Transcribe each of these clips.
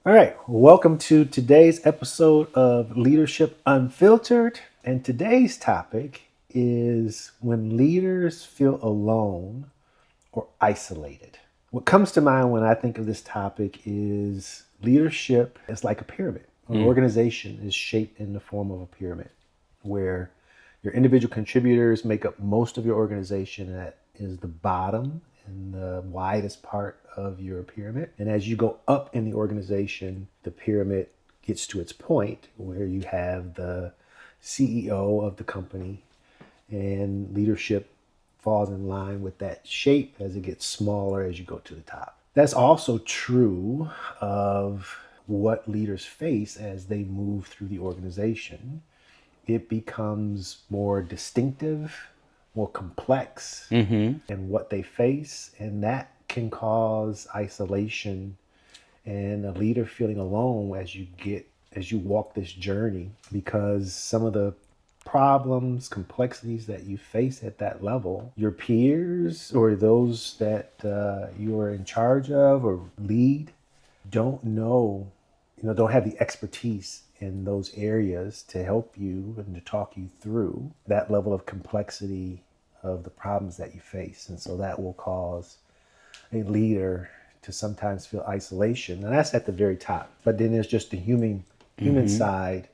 All right, welcome to today's episode of Leadership Unfiltered. And today's topic is when leaders feel alone or isolated. What comes to mind when I think of this topic is leadership is like a pyramid. An organization is shaped in the form of a pyramid where your individual contributors make up most of your organization. That is the bottom and the widest part of your pyramid. And as you go up in the organization, the pyramid gets to its point where you have the CEO of the company, and leadership falls in line with that shape as it gets smaller as you go to the top. That's also true of what leaders face as they move through the organization. It becomes more distinctive, more complex in what they face, and that can cause isolation and a leader feeling alone as you walk this journey, because some of the problems, complexities that you face at that level, your peers or those that you are in charge of or lead don't know, don't have the expertise in those areas to help you and to talk you through that level of complexity of the problems that you face. And so that will cause a leader to sometimes feel isolation. And that's at the very top. But then there's just the human side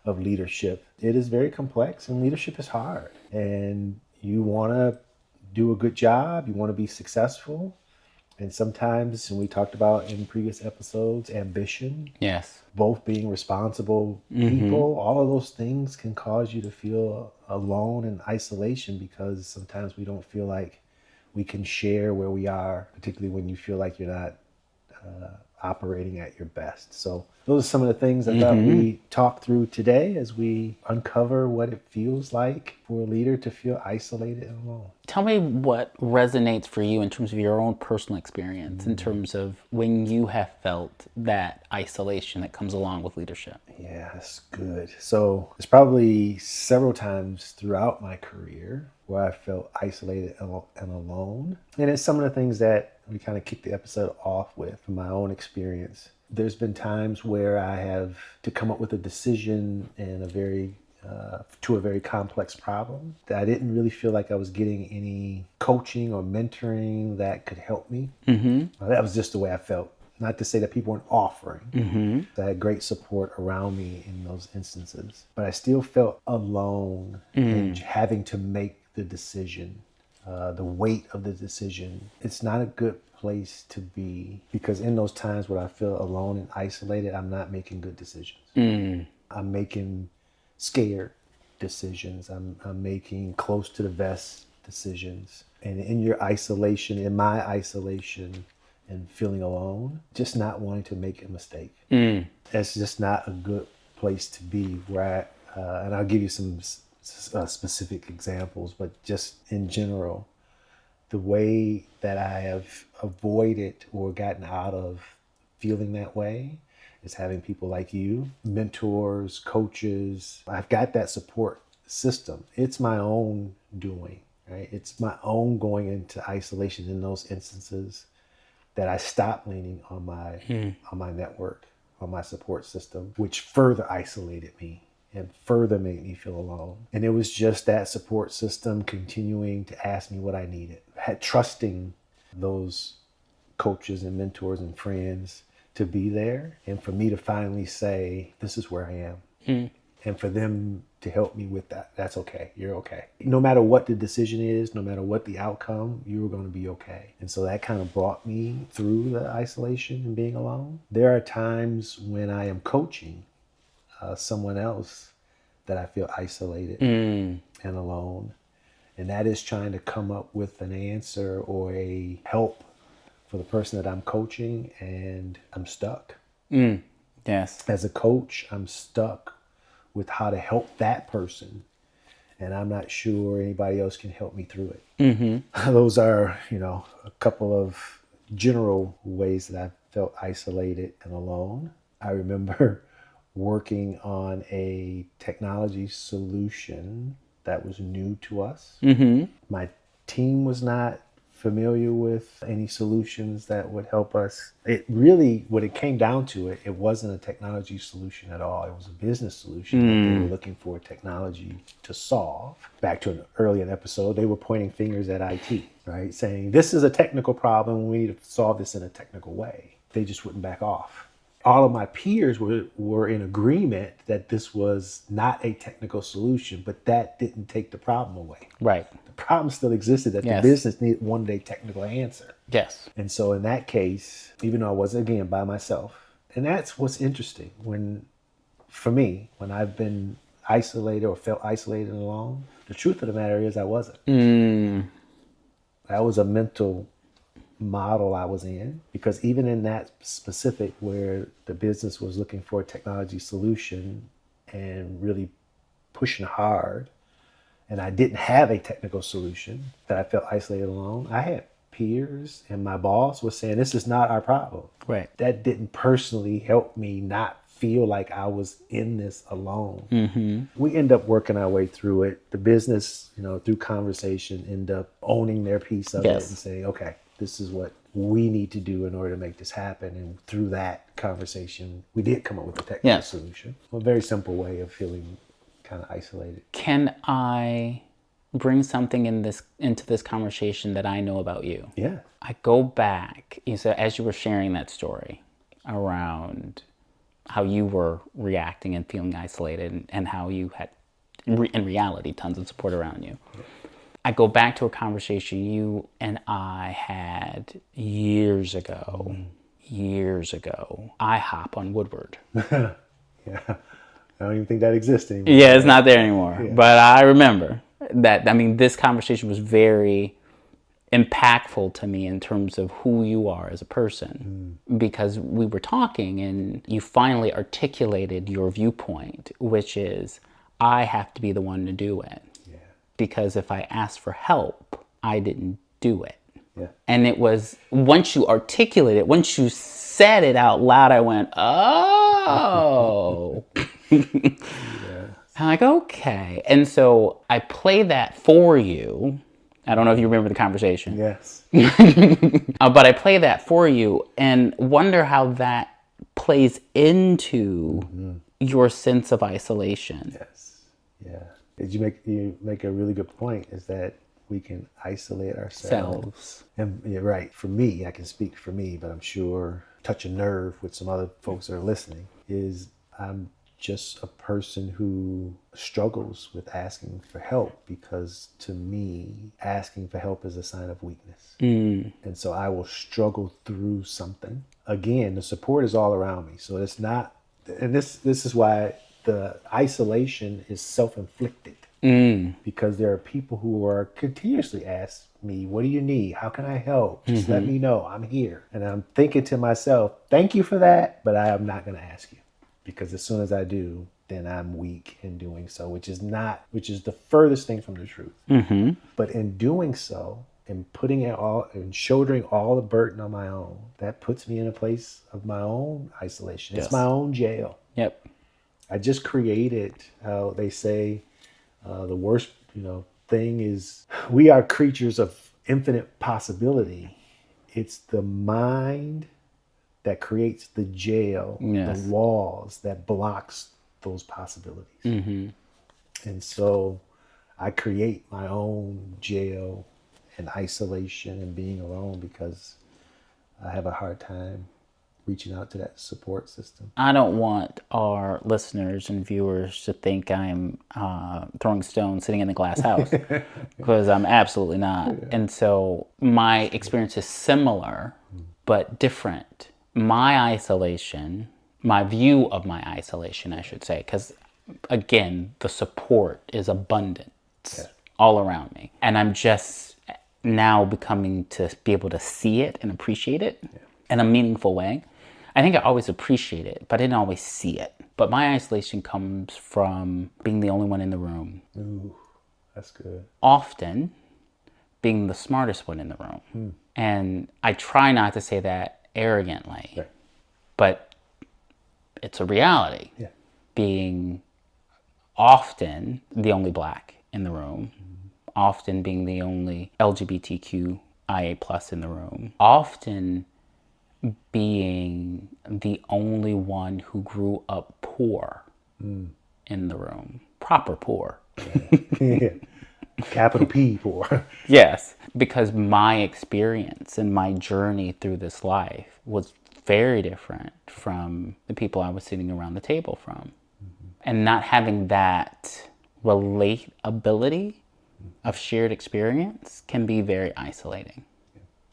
of leadership. It is very complex, and leadership is hard. And you want to do a good job. You want to be successful. And sometimes, and we talked about in previous episodes, ambition. Yes. Both being responsible people, all of those things can cause you to feel alone and isolation, because sometimes we don't feel like we can share where we are, particularly when you feel like you're not operating at your best. So those are some of the things I thought we talked through today as we uncover what it feels like for a leader to feel isolated and alone. Tell me what resonates for you in terms of your own personal experience, in terms of when you have felt that isolation that comes along with leadership. Yeah, that's good. So there's probably several times throughout my career where I felt isolated and alone. And it's some of the things that we kind of kicked the episode off with from my own experience. There's been times where I have to come up with a decision in to a very complex problem that I didn't really feel like I was getting any coaching or mentoring that could help me. That was just the way I felt. Not to say that people weren't offering. I had great support around me in those instances, but I still felt alone in having to make the decision, the weight of the decision. It's not a good place to be, because in those times where I feel alone and isolated, I'm not making good decisions. I'm making scared decisions. I'm making close to the vest decisions. And in my isolation and feeling alone, just not wanting to make a mistake. That's just not a good place to be. And I'll give you some specific examples, but just in general, the way that I have avoided or gotten out of feeling that way is having people like you, mentors, coaches. I've got that support system. It's my own doing, right? It's my own going into isolation in those instances that I stopped leaning on my network, on my support system, which further isolated me and further made me feel alone. And it was just that support system continuing to ask me what I needed, trusting those coaches and mentors and friends to be there, and for me to finally say, this is where I am. And for them to help me with that. That's okay. You're okay. No matter what the decision is, no matter what the outcome, you're going to be okay. And so that kind of brought me through the isolation and being alone. There are times when I am coaching someone else that I feel isolated and alone. And that is trying to come up with an answer or a help for the person that I'm coaching, and I'm stuck. Yes. As a coach, I'm stuck with how to help that person, and I'm not sure anybody else can help me through it. Those are, a couple of general ways that I felt isolated and alone. I remember working on a technology solution that was new to us. My team was not familiar with any solutions that would help us. It really, when it came down to it, it wasn't a technology solution at all. It was a business solution that they were looking for technology to solve. Back to an earlier episode, they were pointing fingers at IT, right? Saying, this is a technical problem. We need to solve this in a technical way. They just wouldn't back off. All of my peers were in agreement that this was not a technical solution, but that didn't take the problem away. Right. The problem still existed, that the business wanted a technical answer. Yes. And so in that case, even though I wasn't, again, by myself, and that's what's interesting for me, when I've been isolated or felt isolated and alone, the truth of the matter is I wasn't. That was a mental model I was in, because even in that specific where the business was looking for a technology solution and really pushing hard, and I didn't have a technical solution, that I felt isolated alone, I had peers and my boss was saying, this is not our problem. Right. That didn't personally help me not feel like I was in this alone. We end up working our way through it. The business, through conversation, end up owning their piece of it and saying, okay, this is what we need to do in order to make this happen. And through that conversation, we did come up with a technical solution. A very simple way of feeling kind of isolated. Can I bring something into this conversation that I know about you? Yeah. I go back, so as you were sharing that story around how you were reacting and feeling isolated, and how you had, in reality, tons of support around you. Yeah. I go back to a conversation you and I had years ago. I hop on Woodward. Yeah. I don't even think that exists anymore. Yeah, it's not there anymore. Yeah. But I remember that. I mean, this conversation was very impactful to me in terms of who you are as a person, because we were talking and you finally articulated your viewpoint, which is, I have to be the one to do it. Because if I asked for help, I didn't do it. Yeah. And it was, once you articulated it, once you said it out loud, I went, oh. I'm like, okay. And so I play that for you. I don't know if you remember the conversation. Yes. But I play that for you and wonder how that plays into your sense of isolation. Yes. Yeah. You make a really good point, is that we can isolate ourselves. And you're right. For me, I can speak for me, but I'm sure touch a nerve with some other folks that are listening, is I'm just a person who struggles with asking for help, because to me, asking for help is a sign of weakness. And so I will struggle through something. Again, the support is all around me. So it's not, and this is why the isolation is self-inflicted, because there are people who are continuously ask me, what do you need? How can I help? Just let me know. I'm here. And I'm thinking to myself, thank you for that, but I am not going to ask you, because as soon as I do, then I'm weak in doing so, which is the furthest thing from the truth. But in doing so, and putting it all and shouldering all the burden on my own, that puts me in a place of my own isolation. Yes. It's my own jail. Yep. I just created, how they say, the worst, thing is, we are creatures of infinite possibility. It's the mind that creates the jail, the walls that blocks those possibilities. And so I create my own jail and isolation and being alone, because I have a hard time reaching out to that support system. I don't want our listeners and viewers to think I'm throwing stones sitting in the glass house, because I'm absolutely not. Yeah. And so my experience is similar, but different. My isolation, my view of my isolation, I should say, because again, the support is abundant all around me. And I'm just now becoming to be able to see it and appreciate it in a meaningful way. I think I always appreciate it, but I didn't always see it. But my isolation comes from being the only one in the room. Ooh, that's good. Often being the smartest one in the room. And I try not to say that arrogantly, but it's a reality. Yeah. Being often the only Black in the room, often being the only LGBTQ IA plus in the room, often being the only one who grew up poor in the room. Proper poor. Yeah. Capital P poor. Yes, because my experience and my journey through this life was very different from the people I was sitting around the table from. And not having that relatability of shared experience can be very isolating,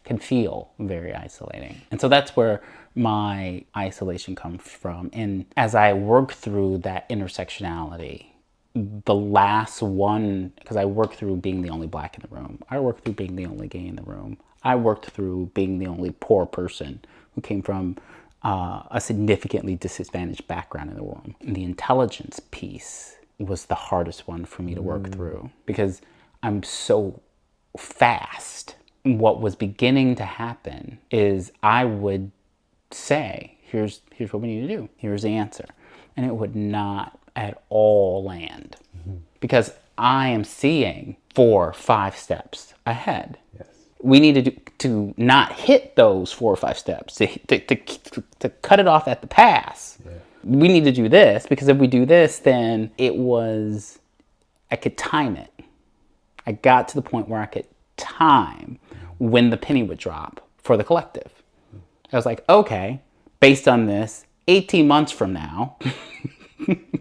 can feel very isolating. And so that's where my isolation comes from. And as I work through that intersectionality, the last one, because I worked through being the only black in the room, I worked through being the only gay in the room, I worked through being the only poor person who came from a significantly disadvantaged background in the room. And the intelligence piece was the hardest one for me to work through because I'm so fast. What was beginning to happen is I would say, here's what we need to do. Here's the answer. And it would not at all land because I am seeing 4 or 5 steps ahead. Yes. We needed to not hit those 4 or 5 steps, to cut it off at the pass. Yeah. We need to do this because if we do this, then I could time it. I got to the point where I could time when the penny would drop for the collective. I was like, okay, based on this, 18 months from now,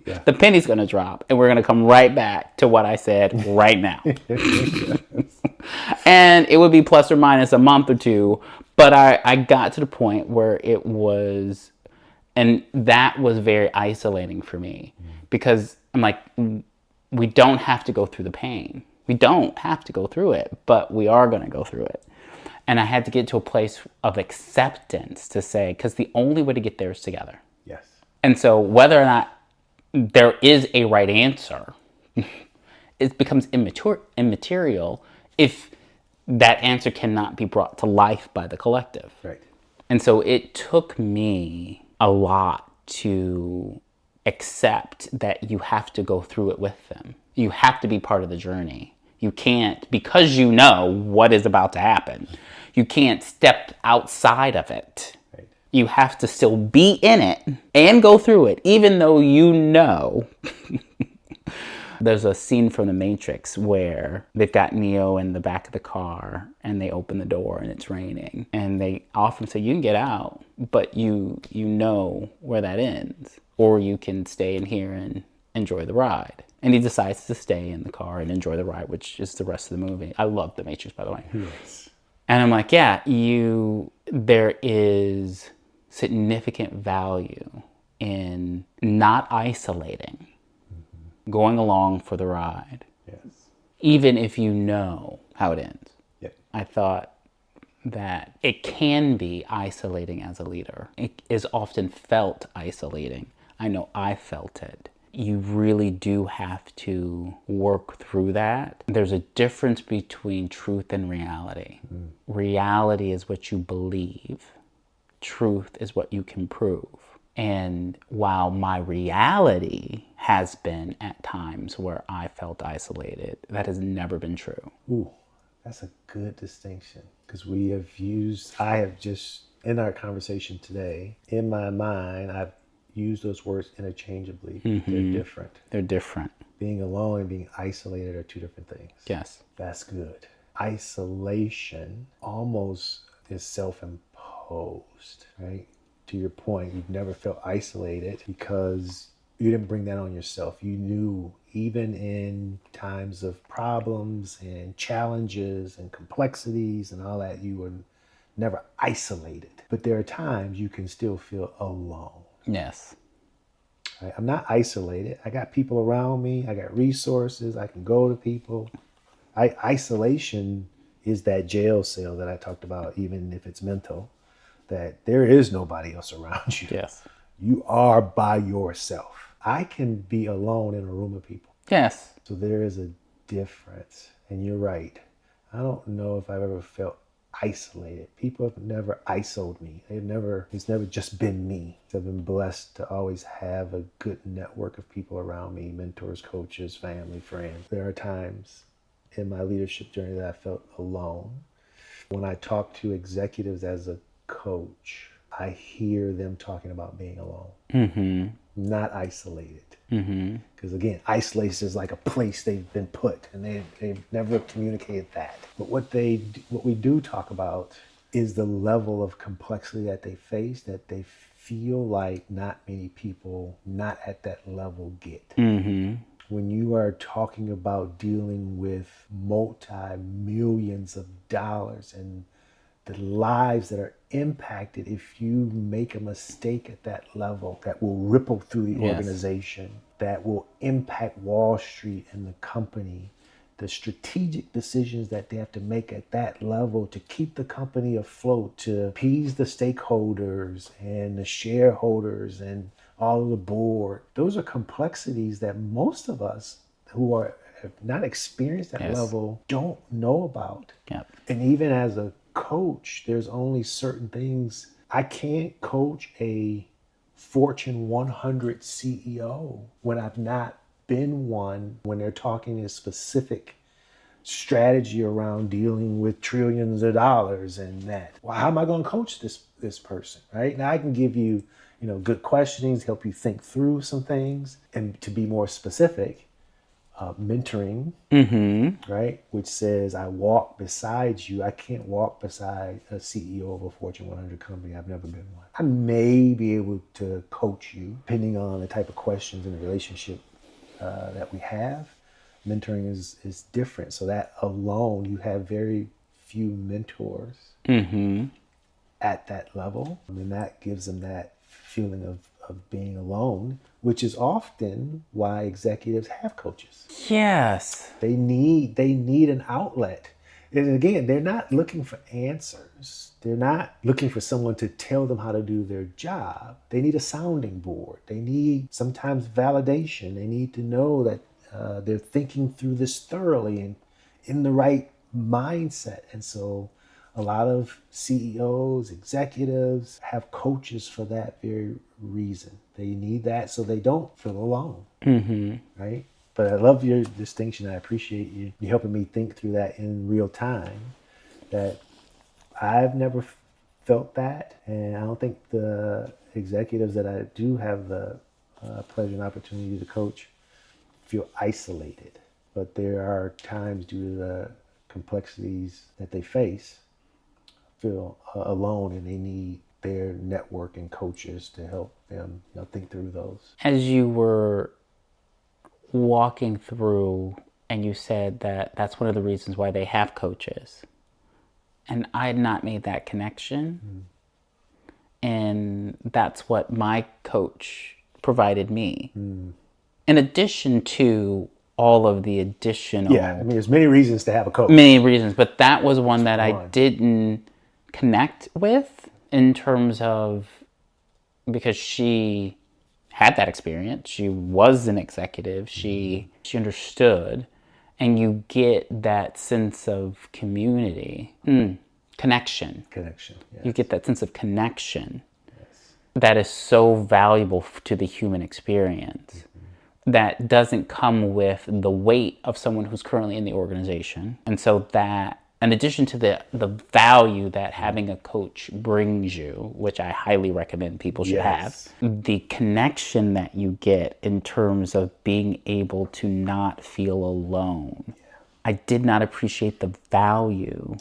yeah, the penny's going to drop and we're going to come right back to what I said right now. And it would be plus or minus a month or two, but I got to the point where it was, and that was very isolating for me because I'm like, we don't have to go through the pain. We don't have to go through it, but we are going to go through it. And I had to get to a place of acceptance to say, because the only way to get there is together. Yes. And so whether or not there is a right answer, it becomes immaterial if that answer cannot be brought to life by the collective. Right. And so it took me a lot to accept that you have to go through it with them. You have to be part of the journey. You can't, because you know what is about to happen, you can't step outside of it. Right. You have to still be in it and go through it, even though you know. There's a scene from The Matrix where they've got Neo in the back of the car and they open the door and it's raining. And they often say, you can get out, but you know where that ends. Or you can stay in here and enjoy the ride. And he decides to stay in the car and enjoy the ride, which is the rest of the movie. I love The Matrix, by the way. Yes. And I'm like, yeah, there is significant value in not isolating, going along for the ride, yes, even if you know how it ends. Yeah. I thought that it can be isolating as a leader. It is often felt isolating. I know I felt it. You really do have to work through that. There's a difference between truth and reality. Reality is what you believe. Truth is what you can prove. And while my reality has been at times where I felt isolated, that has never been true. Ooh, that's a good distinction because I have just, in our conversation today, in my mind, I've used those words interchangeably. Mm-hmm. They're different. They're different. Being alone and being isolated are two different things. Yes. That's good. Isolation almost is self-imposed, right? To your point, you've never felt isolated because you didn't bring that on yourself. You knew even in times of problems and challenges and complexities and all that, you were never isolated. But there are times you can still feel alone. Yes. Right? I'm not isolated. I got people around me. I got resources. I can go to people. Isolation is that jail cell that I talked about, even if it's mental, that there is nobody else around you. Yes. You are by yourself. I can be alone in a room of people. Yes. So there is a difference. And you're right. I don't know if I've ever felt isolated. People have never isoled me. It's never just been me. I've been blessed to always have a good network of people around me, mentors, coaches, family, friends. There are times in my leadership journey that I felt alone. When I talk to executives as a coach, I hear them talking about being alone, not isolated. Because again, isolation is like a place they've been put, and they've never communicated that. But what we do talk about is the level of complexity that they face, that they feel like not many people not at that level get. When you are talking about dealing with multi-millions of dollars and the lives that are impacted if you make a mistake at that level, that will ripple through the organization, that will impact Wall Street and the company, the strategic decisions that they have to make at that level to keep the company afloat, to appease the stakeholders and the shareholders and all of the board. Those are complexities that most of us who have not experienced that level don't know about. And even as a coach, there's only certain things. I can't coach a Fortune 100 CEO when I've not been one, when they're talking a specific strategy around dealing with trillions of dollars and that. Well, how am I going to coach this person, right? Now I can give you, good questionings, help you think through some things, and to be more specific, mentoring, right? Which says I walk beside you. I can't walk beside a CEO of a Fortune 100 company. I've never been one. I may be able to coach you depending on the type of questions and the relationship that we have. Mentoring is different. So that alone, you have very few mentors at that level. And that gives them that feeling of being alone, which is often why executives have coaches. Yes. They need an outlet. And again, they're not looking for answers. They're not looking for someone to tell them how to do their job. They need a sounding board. They need sometimes validation. They need to know that they're thinking through this thoroughly and in the right mindset. And so a lot of CEOs, executives have coaches for that very reason. They need that so they don't feel alone, right? But I love your distinction. I appreciate you helping me think through that in real time, that I've never felt that. And I don't think the executives that I do have the pleasure and opportunity to coach feel isolated. But there are times due to the complexities that they face, feel alone, and they need their network and coaches to help them think through those. As you were walking through and you said that that's one of the reasons why they have coaches, and I had not made that connection, and that's what my coach provided me, in addition to all of the additional there's many reasons to have a coach, but that was one that I didn't connect with, in terms of, because she had that experience, she was an executive, she understood, and you get that sense of community, connection. Yes. You get that sense of connection that is so valuable to the human experience, that doesn't come with the weight of someone who's currently in the organization. And so that, in addition to the value that having a coach brings you, which I highly recommend people should have, the connection that you get in terms of being able to not feel alone. I did not appreciate the value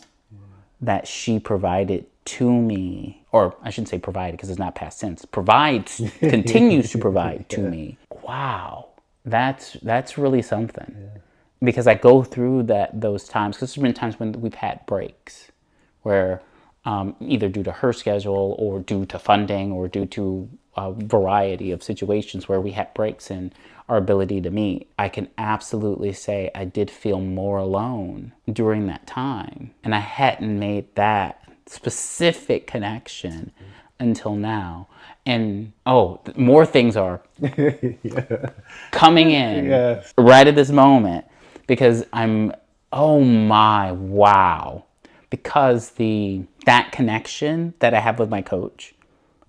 that she provided to me, or I shouldn't say provided because it's not past tense, provides, continues to provide to me. Wow, that's really something. Because I go through those times, because there's been times when we've had breaks where either due to her schedule or due to funding or due to a variety of situations where we had breaks in our ability to meet, I can absolutely say I did feel more alone during that time. And I hadn't made that specific connection until now. And more things are coming in right at this moment. Because because that connection that I have with my coach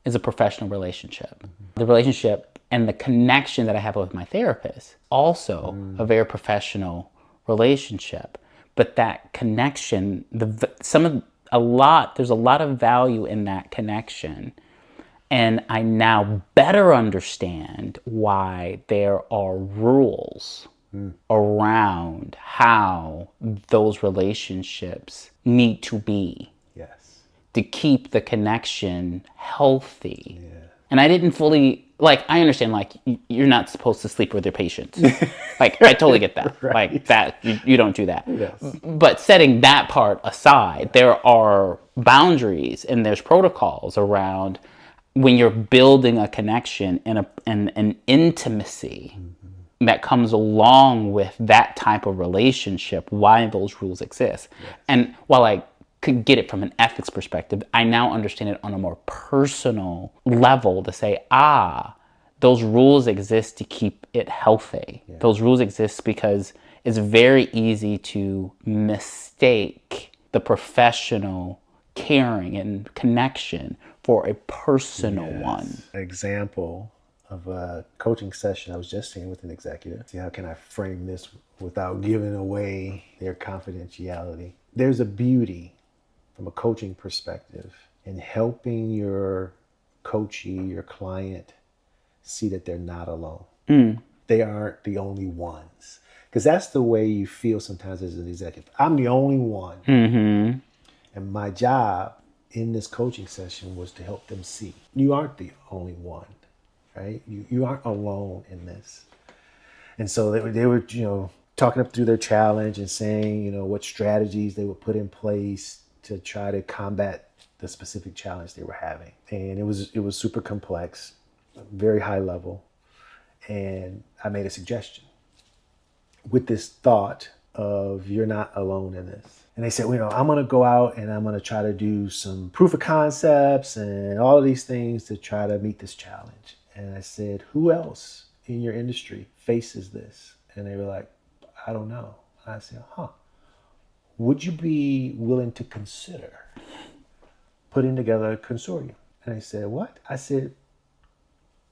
is a professional relationship. The relationship and the connection that I have with my therapist, also a very professional relationship. But that connection, some there's a lot of value in that connection. And I now better understand why there are rules around how those relationships need to be Yes. to keep the connection healthy. Yeah. And I didn't fully, like, I understand, like, you're not supposed to sleep with your patients. Like, I totally get that. Right. Like, that, you don't do that. Yes. But setting that part aside, there are boundaries and there's protocols around when you're building a connection and an intimacy that comes along with that type of relationship, why those rules exist. Yes. And while I could get it from an ethics perspective, I now understand it on a more personal level to say, those rules exist to keep it healthy. Yeah. Those rules exist because it's very easy to mistake the professional caring and connection for a personal one. Example of a coaching session I was just in with an executive. See, how can I frame this without giving away their confidentiality? There's a beauty from a coaching perspective in helping your coachee, your client, see that they're not alone. They aren't the only ones. Because that's the way you feel sometimes as an executive. I'm the only one. Mm-hmm. And my job in this coaching session was to help them see you aren't the only one, right? You aren't alone in this. And so they were, talking up through their challenge and saying, what strategies they would put in place to try to combat the specific challenge they were having. And it was super complex, very high level. And I made a suggestion with this thought of you're not alone in this. And they said, I'm going to go out and I'm going to try to do some proof of concepts and all of these things to try to meet this challenge. And I said, who else in your industry faces this? And they were like, I don't know. And I said, would you be willing to consider putting together a consortium? And they said, what? I said,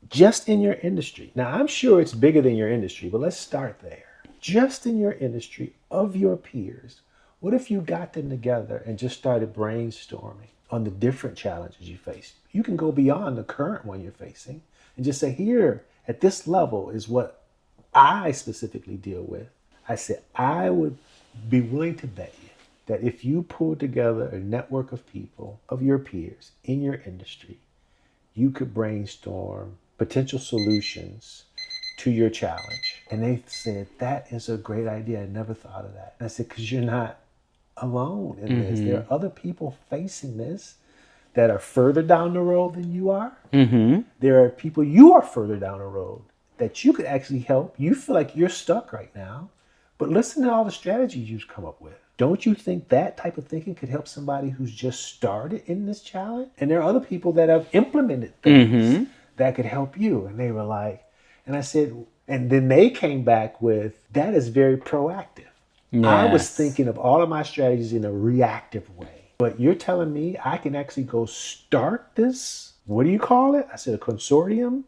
just in your industry. Now, I'm sure it's bigger than your industry, but let's start there. Just in your industry, of your peers, what if you got them together and just started brainstorming on the different challenges you face? You can go beyond the current one you're facing and just say, here, at this level is what I specifically deal with. I said, I would be willing to bet you that if you pull together a network of people, of your peers in your industry, you could brainstorm potential solutions to your challenge. And they said, that is a great idea. I never thought of that. And I said, because you're not alone in this. There are other people facing this that are further down the road than you are. There are people you are further down the road that you could actually help. You feel like you're stuck right now, but listen to all the strategies you've come up with. Don't you think that type of thinking could help somebody who's just started in this challenge? And there are other people that have implemented things that could help you. And they were like, and I said, and then they came back with, that is very proactive. Yes. I was thinking of all of my strategies in a reactive way. But you're telling me I can actually go start this? What do you call it? I said, a consortium.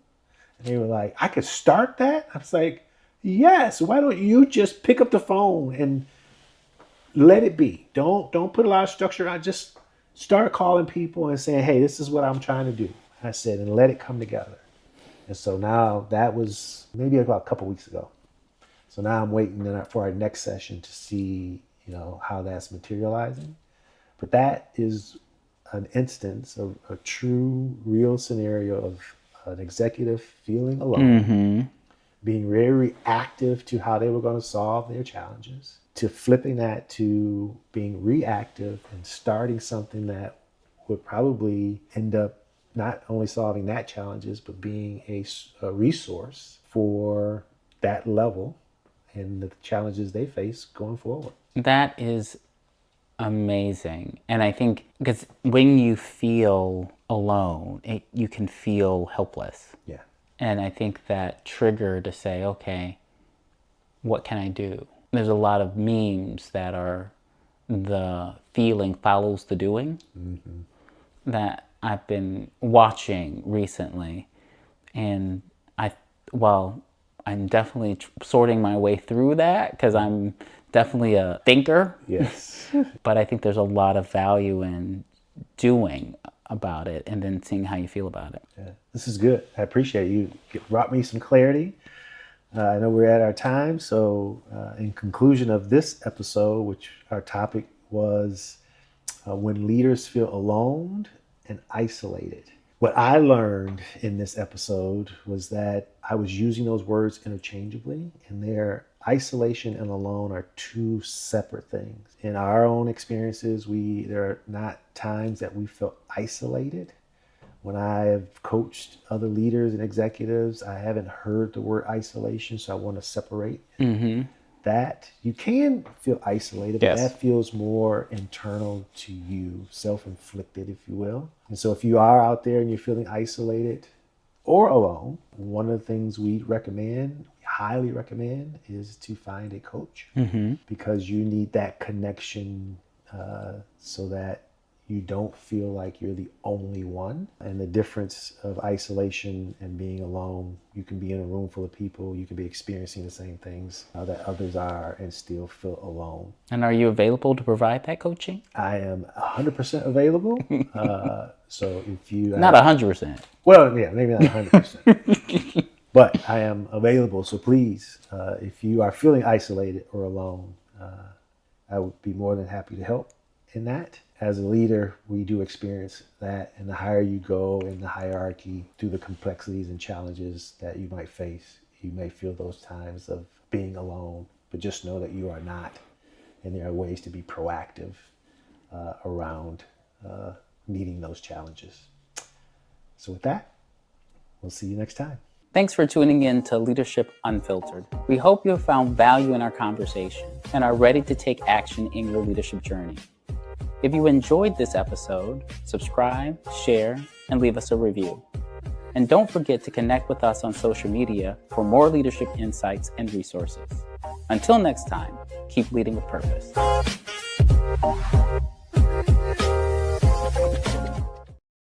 And they were like, I could start that? I was like, yes. Why don't you just pick up the phone and let it be? Don't put a lot of structure on. Just start calling people and saying, hey, this is what I'm trying to do. I said, and let it come together. And so now that was maybe about a couple weeks ago. So now I'm waiting for our next session to see, how that's materializing. But that is an instance of a true, real scenario of an executive feeling alone, being very reactive to how they were going to solve their challenges, to flipping that to being reactive and starting something that would probably end up not only solving that challenges, but being a resource for that level and the challenges they face going forward. That is amazing. And I think because when you feel alone, you can feel helpless. Yeah. And I think that trigger to say, okay, what can I do? There's a lot of memes that are the feeling follows the doing that I've been watching recently. And I'm definitely sorting my way through that because I'm definitely a thinker, Yes. but I think there's a lot of value in doing about it and then seeing how you feel about it. Yeah, this is good. I appreciate you. It brought me some clarity. I know we're at our time. So in conclusion of this episode, which our topic was when leaders feel alone and isolated. What I learned in this episode was that I was using those words interchangeably, and their isolation and alone are two separate things. In our own experiences, there are not times that we felt isolated. When I have coached other leaders and executives, I haven't heard the word isolation, so I want to separate that. You can feel isolated, but that feels more internal to you, self-inflicted, if you will. And so if you are out there and you're feeling isolated or alone, one of the things we highly recommend, is to find a coach because you need that connection so that you don't feel like you're the only one. And the difference of isolation and being alone, you can be in a room full of people, you can be experiencing the same things that others are and still feel alone. And are you available to provide that coaching? I am 100% available. So if you... Not 100%. Well, yeah, maybe not 100%. But I am available. So please, if you are feeling isolated or alone, I would be more than happy to help in that. As a leader, we do experience that, and the higher you go in the hierarchy through the complexities and challenges that you might face, you may feel those times of being alone, but just know that you are not, and there are ways to be proactive around meeting those challenges. So with that, we'll see you next time. Thanks for tuning in to Leadership Unfiltered. We hope you have found value in our conversation and are ready to take action in your leadership journey. If you enjoyed this episode, subscribe, share, and leave us a review. And don't forget to connect with us on social media for more leadership insights and resources. Until next time, keep leading with purpose.